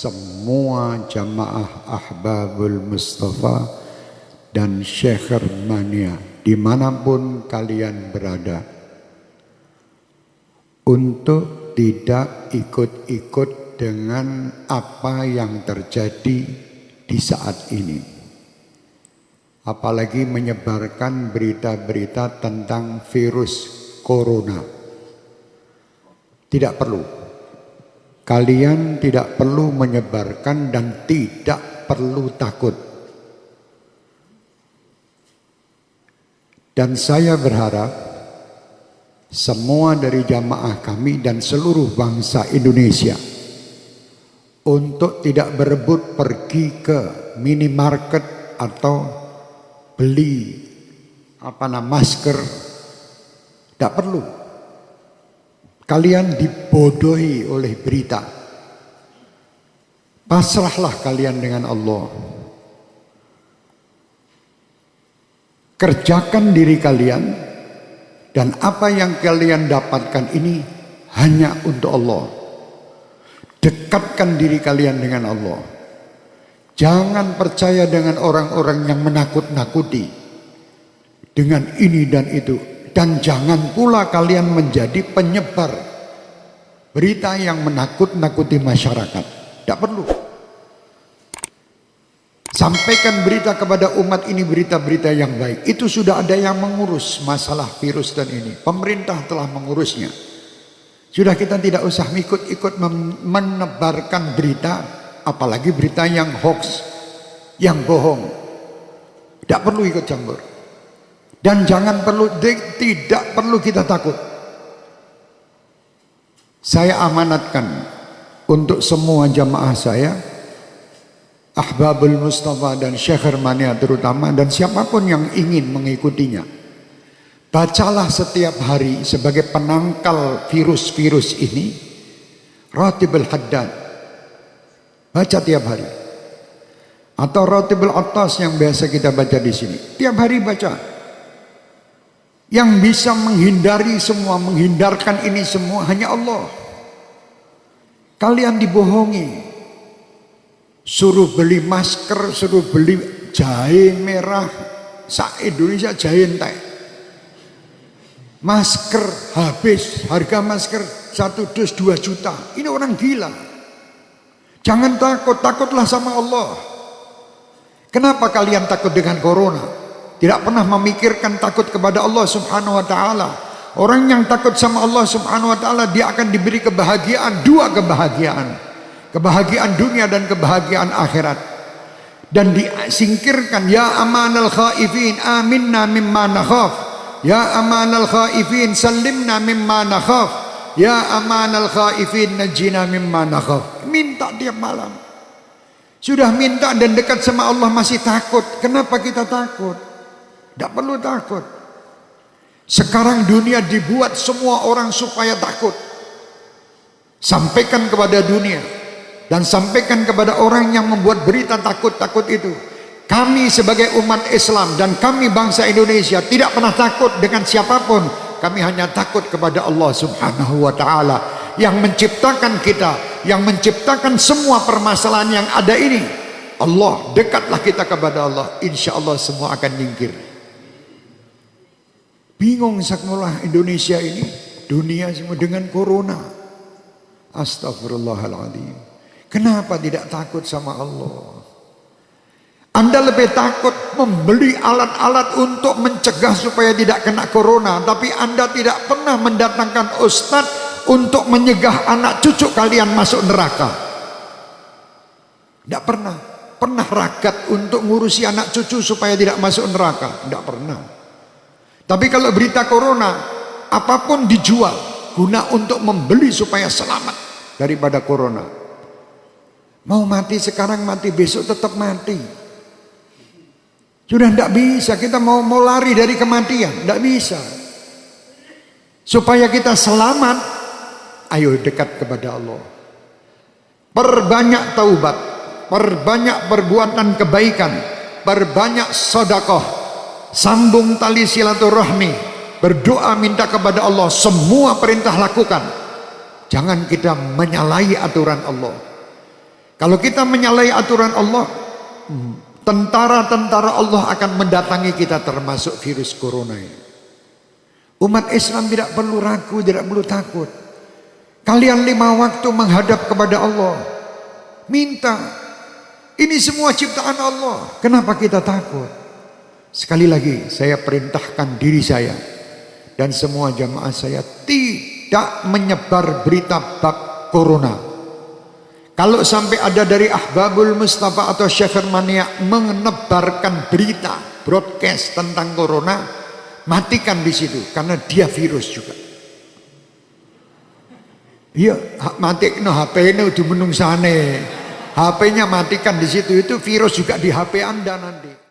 semua jamaah Ahbabul Mustafa dan Syekh Mania dimanapun kalian berada, untuk tidak ikut-ikut dengan apa yang terjadi di saat ini, apalagi menyebarkan berita-berita tentang virus corona. Tidak perlu. Kalian tidak perlu menyebarkan dan tidak perlu takut. Dan saya berharap semua dari jamaah kami dan seluruh bangsa Indonesia untuk tidak berebut pergi ke minimarket atau beli masker. Tidak perlu. Kalian dibodohi oleh berita. Pasrahlah kalian dengan Allah. Kerjakan diri kalian, dan apa yang kalian dapatkan ini hanya untuk Allah. Dekatkan diri kalian dengan Allah. Jangan percaya dengan orang-orang yang menakut-nakuti dengan ini dan itu. Dan jangan pula kalian menjadi penyebar berita yang menakut-nakuti masyarakat. Tidak perlu. Sampaikan berita kepada umat ini, berita-berita yang baik. Itu sudah ada yang mengurus masalah virus dan ini. Pemerintah telah mengurusnya. Sudah, kita tidak usah ikut-ikut menebarkan berita, apalagi berita yang hoax, yang bohong. Tidak perlu ikut campur. Dan tidak perlu kita takut. Saya amanatkan untuk semua jamaah saya, Ahbabul Mustafa dan Syekh Mania terutama, dan siapapun yang ingin mengikutinya, bacalah setiap hari sebagai penangkal virus-virus ini Ratibul Haddad. Baca tiap hari. Atau Ratibul Attas yang biasa kita baca di sini. Tiap hari baca. Yang bisa menghindari semua, menghindarkan ini semua hanya Allah. Kalian dibohongi. Suruh beli masker, suruh beli jahe merah. Indonesia jahe entek. Masker habis, harga masker 1 dus 2 juta. Ini orang gila. Jangan takut, takutlah sama Allah. Kenapa kalian takut dengan corona? Tidak pernah memikirkan takut kepada Allah Subhanahu wa ta'ala. Orang yang takut sama Allah Subhanahu wa ta'ala, dia akan diberi kebahagiaan, 2 kebahagiaan. Kebahagiaan dunia dan kebahagiaan akhirat. Dan disingkirkan, ya amanal khaifin aminna mimma nakhaf. Ya amanal khaifin sallimna mimma nakhaf. Ya amanal khaifin najina mimma nakhaf. Minta tiap malam. Sudah minta dan dekat sama Allah masih takut. Kenapa kita takut? Tidak perlu takut. Sekarang dunia dibuat semua orang supaya takut. Sampaikan kepada dunia dan sampaikan kepada orang yang membuat berita takut-takut itu. Kami sebagai umat Islam dan kami bangsa Indonesia tidak pernah takut dengan siapapun. Kami hanya takut kepada Allah Subhanahu wa ta'ala yang menciptakan kita, yang menciptakan semua permasalahan yang ada ini. Allah, dekatlah kita kepada Allah. Insya Allah semua akan nyingkir. Bingung sekolah Indonesia ini, dunia semua dengan corona. Astagfirullahaladzim. Kenapa tidak takut sama Allah? Anda lebih takut membeli alat-alat untuk mencegah supaya tidak kena corona, tapi Anda tidak pernah mendatangkan ustadz untuk menyegah anak cucu kalian masuk neraka. Tidak pernah. Pernah ragat untuk ngurusi anak cucu supaya tidak masuk neraka? Tidak pernah. Tapi kalau berita corona, apapun dijual guna untuk membeli supaya selamat daripada corona. Mau mati sekarang, mati besok tetap mati. Sudah tidak bisa, kita mau lari dari kematian, tidak bisa. Supaya kita selamat, ayo dekat kepada Allah. Perbanyak taubat, perbanyak perbuatan kebaikan, perbanyak sedekah. Sambung tali silaturahmi, berdoa minta kepada Allah, semua perintah lakukan. Jangan kita menyalahi aturan Allah. Kalau kita menyalahi aturan Allah, tentara-tentara Allah akan mendatangi kita, termasuk virus corona ini. Umat Islam tidak perlu ragu, tidak perlu takut. Kalian 5 waktu menghadap kepada Allah, minta. Ini semua ciptaan Allah. Kenapa kita takut? Sekali lagi saya perintahkan diri saya dan semua jamaah saya tidak menyebar berita bab corona. Kalau sampai ada dari Ahbabul Mustafa atau Syekh Mania menebarkan berita broadcast tentang corona, matikan di situ, karena dia virus juga. Iya, matikno HP-nya udah menungsane. HP-nya matikan di situ, itu virus juga di HP Anda nanti.